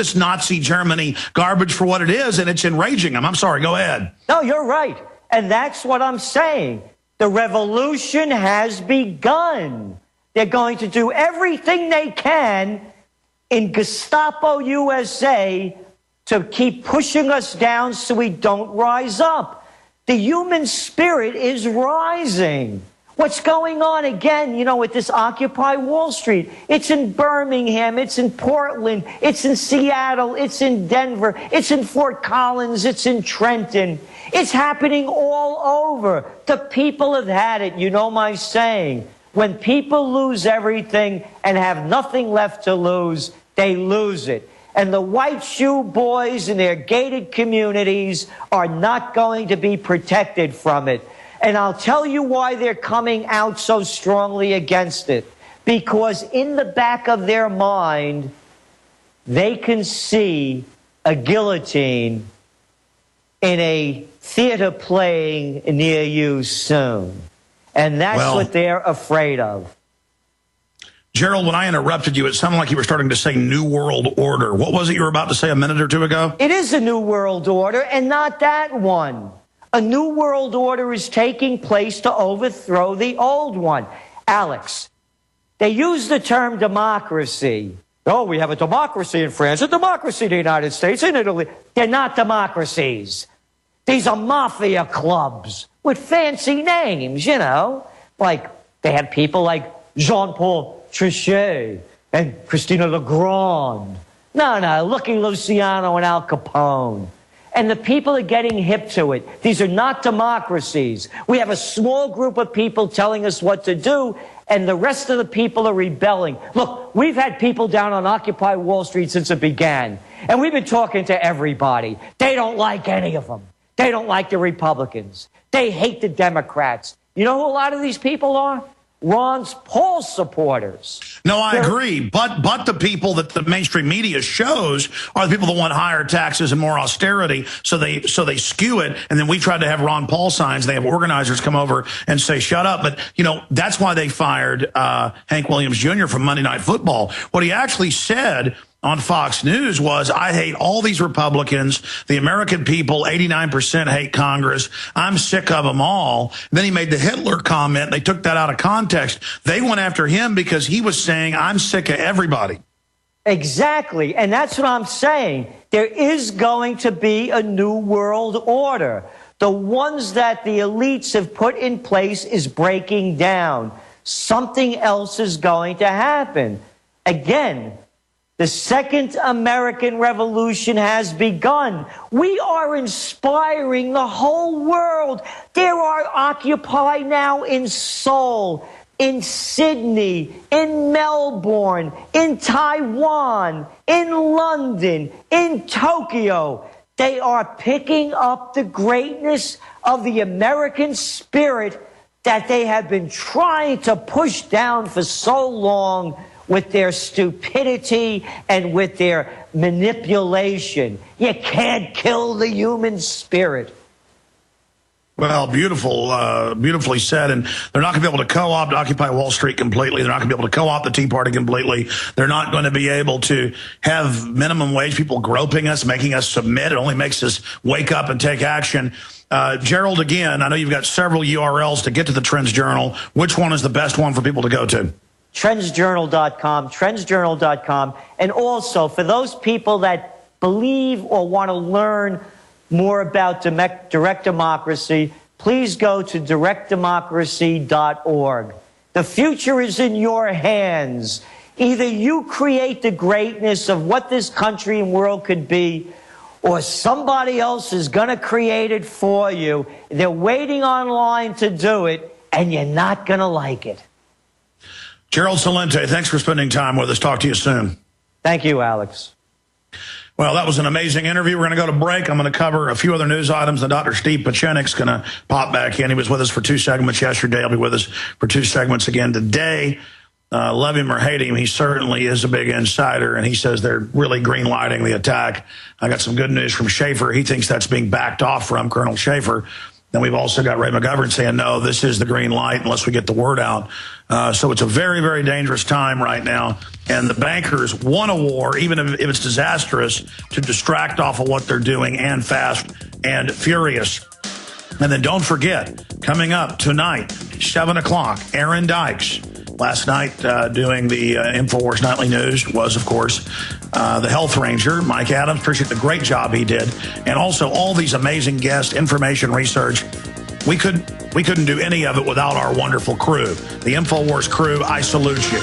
this Nazi Germany garbage for what it is, and it's enraging them. I'm sorry, go ahead. No, you're right. And that's what I'm saying. The revolution has begun. They're going to do everything they can in Gestapo USA to keep pushing us down so we don't rise up. The human spirit is rising. What's going on again, you know, with this Occupy Wall Street? It's in Birmingham, it's in Portland, it's in Seattle, it's in Denver, it's in Fort Collins, it's in Trenton. It's happening all over. The people have had it. You know my saying. When people lose everything and have nothing left to lose, they lose it. And the white shoe boys in their gated communities are not going to be protected from it. And I'll tell you why they're coming out so strongly against it. Because in the back of their mind, they can see a guillotine in a theater playing near you soon. And that's what they're afraid of. Gerald, when I interrupted you, it sounded like you were starting to say New World Order. What was it you were about to say a minute or two ago? It is a New World Order, and not that one. A New World Order is taking place to overthrow the old one. Alex, they use the term democracy. Oh, we have a democracy in France, a democracy in the United States, in Italy. They're not democracies. These are mafia clubs with fancy names, you know. Like, they have people like Jean-Paul Trichet and Christina Legrand. No, Lucky Luciano and Al Capone. And the people are getting hip to it. These are not democracies. We have a small group of people telling us what to do, and the rest of the people are rebelling. Look, we've had people down on Occupy Wall Street since it began, and we've been talking to everybody. They don't like any of them. They don't like the Republicans. They hate the Democrats. You know who a lot of these people are? Ron Paul supporters. No, I agree. But the people that the mainstream media shows are the people that want higher taxes and more austerity. So they skew it. And then we tried to have Ron Paul signs. They have organizers come over and say, shut up. But, you know, that's why they fired Hank Williams Jr. from Monday Night Football. What he actually said on Fox News was, I hate all these Republicans. The American people, 89% hate Congress. I'm sick of them all. Then he made the Hitler comment. They took that out of context. They went after him because he was saying, I'm sick of everybody. Exactly. And that's what I'm saying. There is going to be a new world order. The ones that the elites have put in place is breaking down. Something else is going to happen. Again, the Second American Revolution has begun. We are inspiring the whole world. There are Occupy now in Seoul, in Sydney, in Melbourne, in Taiwan, in London, in Tokyo. They are picking up the greatness of the American spirit that they have been trying to push down for so long with their stupidity and with their manipulation. You can't kill the human spirit. Well, beautifully said. And they're not going to be able to co-opt Occupy Wall Street completely. They're not going to be able to co-opt the Tea Party completely. They're not going to be able to have minimum wage people groping us, making us submit. It only makes us wake up and take action. Gerald, again, I know you've got several URLs to get to the Trends Journal. Which one is the best one for people to go to? Trendsjournal.com, trendsjournal.com. And also, for those people that believe or want to learn more about direct democracy, please go to directdemocracy.org. The future is in your hands. Either you create the greatness of what this country and world could be, or somebody else is going to create it for you. They're waiting online to do it, and you're not going to like it. Gerald Celente, thanks for spending time with us. Talk to you soon. Thank you, Alex. Well, that was an amazing interview. We're going to go to break. I'm going to cover a few other news items. And Dr. Steve Piecznik's going to pop back in. He was with us for 2 segments yesterday. He'll be with us for 2 segments again today. Love him or hate him, he certainly is a big insider, and he says they're really green-lighting the attack. I got some good news from Shaffer. He thinks that's being backed off from Colonel Shaffer. Then we've also got Ray McGovern saying, no, this is the green light unless we get the word out. So it's a very, very dangerous time right now. And the bankers won a war, even if it's disastrous, to distract off of what they're doing, and fast and furious. And then don't forget, coming up tonight, 7 o'clock, Aaron Dykes. Last night, doing the InfoWars Nightly News was, of course, the Health Ranger, Mike Adams. Appreciate the great job he did. And also all these amazing guests, information, research. We couldn't do any of it without our wonderful crew. The InfoWars crew, I salute you.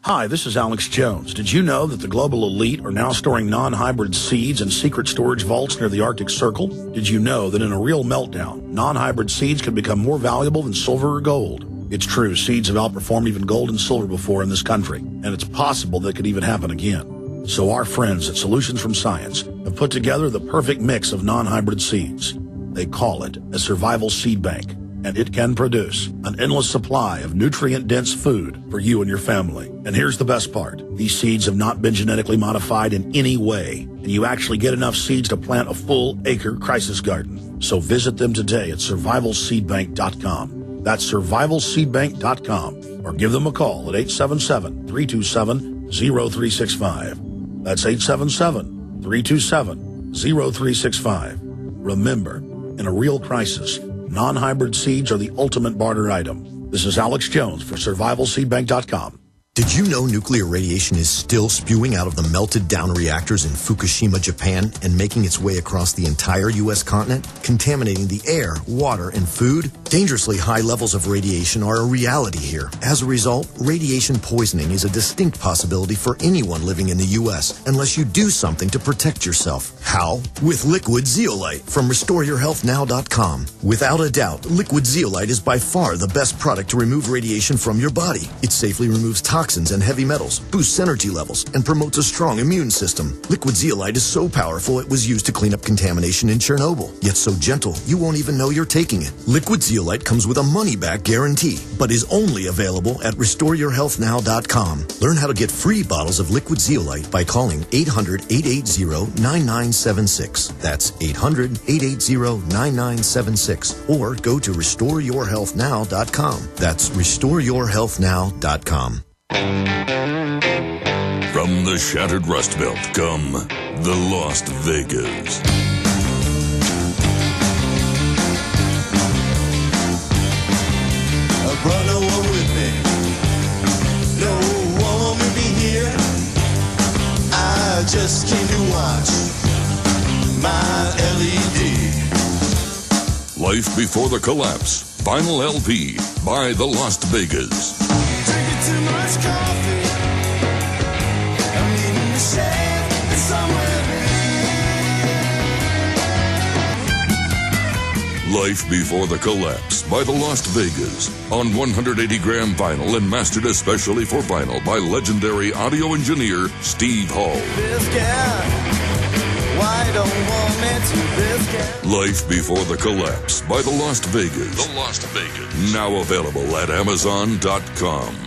Hi, this is Alex Jones. Did you know that the global elite are now storing non-hybrid seeds in secret storage vaults near the Arctic Circle? Did you know that in a real meltdown, non-hybrid seeds can become more valuable than silver or gold? It's true, seeds have outperformed even gold and silver before in this country, and it's possible that could even happen again. So our friends at Solutions from Science have put together the perfect mix of non-hybrid seeds. They call it a survival seed bank, and it can produce an endless supply of nutrient-dense food for you and your family. And here's the best part. These seeds have not been genetically modified in any way, and you actually get enough seeds to plant a full-acre crisis garden. So visit them today at survivalseedbank.com. That's survivalseedbank.com, or give them a call at 877-327-0365. That's 877-327-0365. Remember, in a real crisis, non-hybrid seeds are the ultimate barter item. This is Alex Jones for survivalseedbank.com. Did you know nuclear radiation is still spewing out of the melted down reactors in Fukushima, Japan, and making its way across the entire U.S. continent, contaminating the air, water, and food? Dangerously high levels of radiation are a reality here. As a result, radiation poisoning is a distinct possibility for anyone living in the U.S. unless you do something to protect yourself. How? With liquid zeolite from RestoreYourHealthNow.com. Without a doubt, liquid zeolite is by far the best product to remove radiation from your body. It safely removes toxins and heavy metals, boosts energy levels, and promotes a strong immune system. Liquid zeolite is so powerful it was used to clean up contamination in Chernobyl, yet so gentle you won't even know you're taking it. Liquid zeolite comes with a money-back guarantee, but is only available at RestoreYourHealthNow.com. Learn how to get free bottles of liquid zeolite by calling 800-880-9976. That's 800-880-9976. Or go to RestoreYourHealthNow.com. That's RestoreYourHealthNow.com. From the shattered Rust Belt come the Lost Vegas. Brought no one with me. No one with me here. I just came to watch my LED. Life Before the Collapse. Vinyl LP by the Lost Vegas. Drinking too much coffee. I'm needing to shave it somewhere. Life Before the Collapse by the Lost Vegas on 180-gram vinyl and mastered especially for vinyl by legendary audio engineer Steve Hall. This guy, why don't want me to this guy? Life Before the Collapse by the Lost Vegas. The Lost Vegas. Now available at Amazon.com.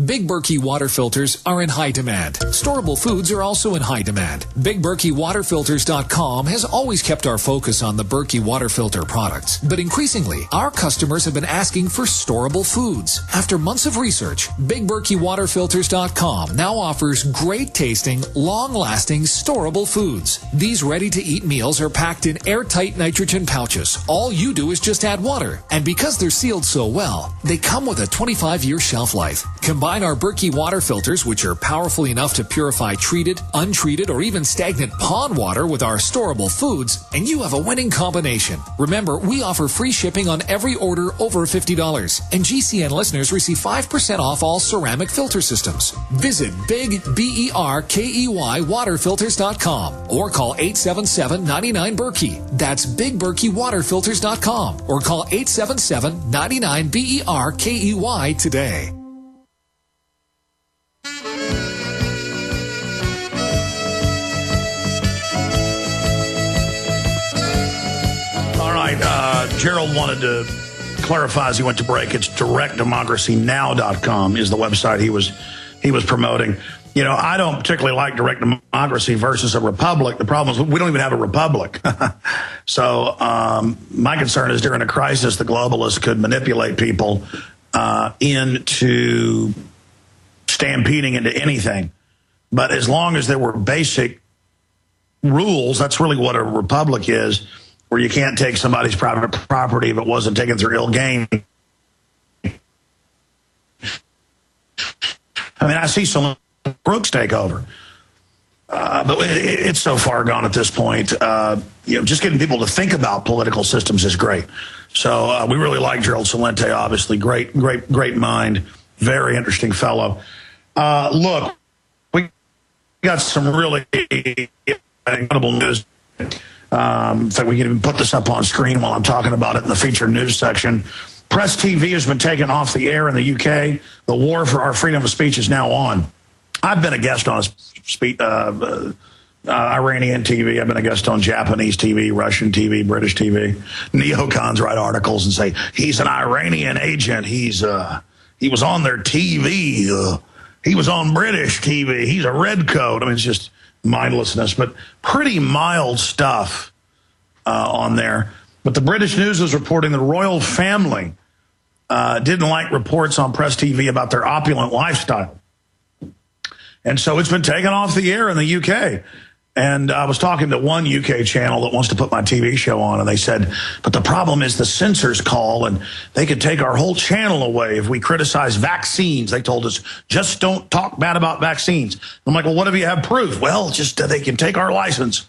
Big Berkey water filters are in high demand. Storable foods are also in high demand. BigBerkeyWaterFilters.com has always kept our focus on the Berkey water filter products. But increasingly, our customers have been asking for storable foods. After months of research, BigBerkeyWaterFilters.com now offers great tasting, long-lasting, storable foods. These ready-to-eat meals are packed in airtight nitrogen pouches. All you do is just add water. And because they're sealed so well, they come with a 25-year shelf life. Combine our Berkey water filters, which are powerful enough to purify treated, untreated, or even stagnant pond water with our storable foods, and you have a winning combination. Remember, we offer free shipping on every order over $50, and GCN listeners receive 5% off all ceramic filter systems. Visit BigBerkeyWaterFilters.com or call 877-99-BERKEY. That's BigBerkeyWaterFilters.com or call 877-99-BERKEY today. Gerald wanted to clarify as he went to break. It's directdemocracynow.com is the website he was promoting. You know, I don't particularly like direct democracy versus a republic. The problem is we don't even have a republic. So my concern is during a crisis, the globalists could manipulate people into stampeding into anything. But as long as there were basic rules, that's really what a republic is, where you can't take somebody's private property if it wasn't taken through ill gain. I mean, I see some crooks take over. But it's so far gone at this point. You know, just getting people to think about political systems is great. So we really like Gerald Celente, obviously. Great mind. Very interesting fellow. Look, we got some really incredible news. In fact, we can even put this up on screen while I'm talking about it in the featured news section. Press TV has been taken off the air in the UK. The war for our freedom of speech is now on. I've been a guest on Iranian TV. I've been a guest on Japanese TV, Russian TV, British TV. Neocons write articles and say, he's an Iranian agent. He was on their TV. He was on British TV. He's a redcoat. I mean, it's just mindlessness, but pretty mild stuff on there. But the British news is reporting the royal family didn't like reports on Press TV about their opulent lifestyle. And so it's been taken off the air in the UK. And I was talking to one UK channel that wants to put my TV show on, and they said, but the problem is the censors call, and they could take our whole channel away if we criticize vaccines. They told us, just don't talk bad about vaccines. I'm like, well, what if you have proof? Well, just they can take our license.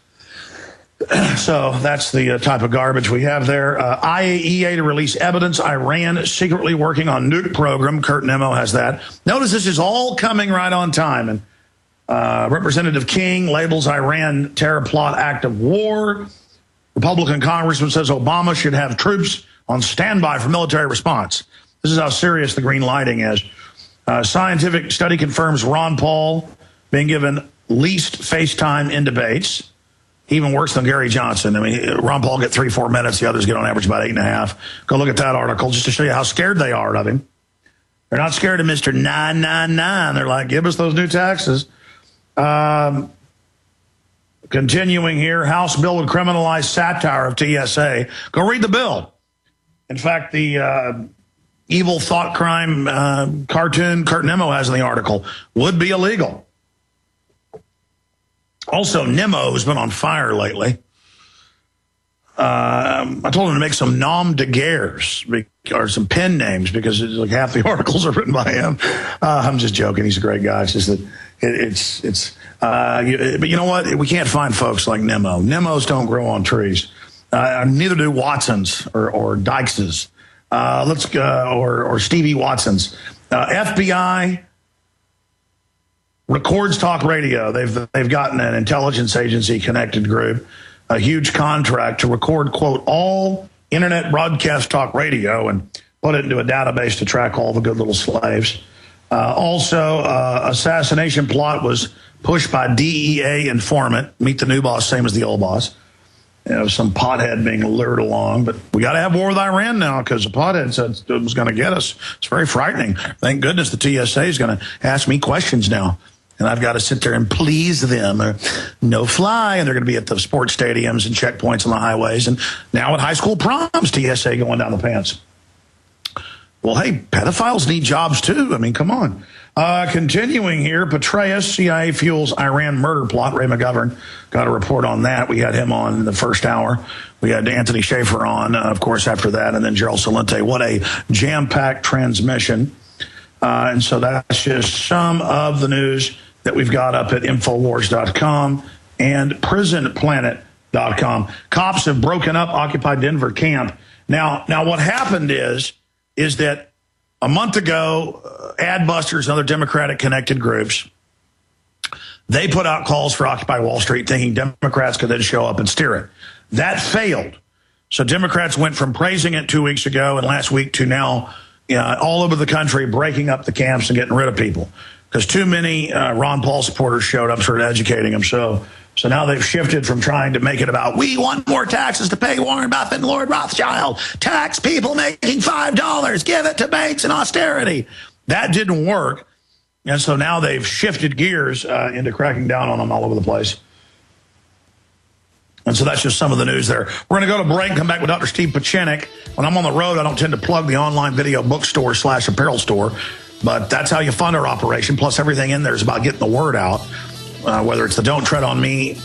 So that's the type of garbage we have there. IAEA to release evidence. Iran secretly working on nuke program. Kurt Nemo has that. Notice this is all coming right on time. And Representative King labels Iran terror plot act of war. Republican congressman says Obama should have troops on standby for military response. This is how serious the green lighting is. Scientific study confirms Ron Paul being given least face time in debates. Even worse than Gary Johnson. I mean, Ron Paul get 3-4 minutes. The others get on average about 8.5. Go look at that article just to show you how scared they are of him. They're not scared of Mr. 999. They're like, give us those new taxes. Continuing here, House bill would criminalize satire of TSA. Go read the bill. In fact, the evil thought crime cartoon Kurt Nemo has in the article would be illegal. Also, Nemo has been on fire lately. I told him to make some nom de guerres or some pen names because it's like half the articles are written by him. I'm just joking. He's a great guy. It's just that but you know what? We can't find folks like Nemo. Nemos don't grow on trees. Neither do Watsons or Dykeses. Let's go or Stevie Watsons. FBI records talk radio. They've gotten an intelligence agency connected group a huge contract to record, quote, all internet broadcast talk radio and put it into a database to track all the good little slaves. Also, assassination plot was pushed by DEA informant. Meet the new boss, same as the old boss. You know, some pothead being lured along. But we got to have war with Iran now because the pothead said it was going to get us. It's very frightening. Thank goodness the TSA is going to ask me questions now. And I've got to sit there and please them. No fly. And they're going to be at the sports stadiums and checkpoints on the highways. And now at high school proms, TSA going down the pants. Well, hey, pedophiles need jobs too. I mean, come on. Continuing here, Petraeus, CIA fuels Iran murder plot. Ray McGovern got a report on that. We had him on in the first hour. We had Anthony Shaffer on, of course, after that. And then Gerald Celente. What a jam-packed transmission. And so that's just some of the news that we've got up at Infowars.com and PrisonPlanet.com. Cops have broken up occupied Denver camp. Now what happened is that a month ago, Adbusters and other Democratic-connected groups, they put out calls for Occupy Wall Street thinking Democrats could then show up and steer it. That failed. So Democrats went from praising it 2 weeks ago and last week to now all over the country breaking up the camps and getting rid of people because too many Ron Paul supporters showed up, started educating them. So now they've shifted from trying to make it about, we want more taxes to pay Warren Buffett and Lord Rothschild, tax people making $5, give it to banks and austerity. That didn't work. And so now they've shifted gears into cracking down on them all over the place. And so that's just some of the news there. We're going to go to break and come back with Dr. Steve Piecznik. When I'm on the road, I don't tend to plug the online video bookstore / apparel store, but that's how you fund our operation. Plus, everything in there is about getting the word out, whether it's the Don't Tread on Me,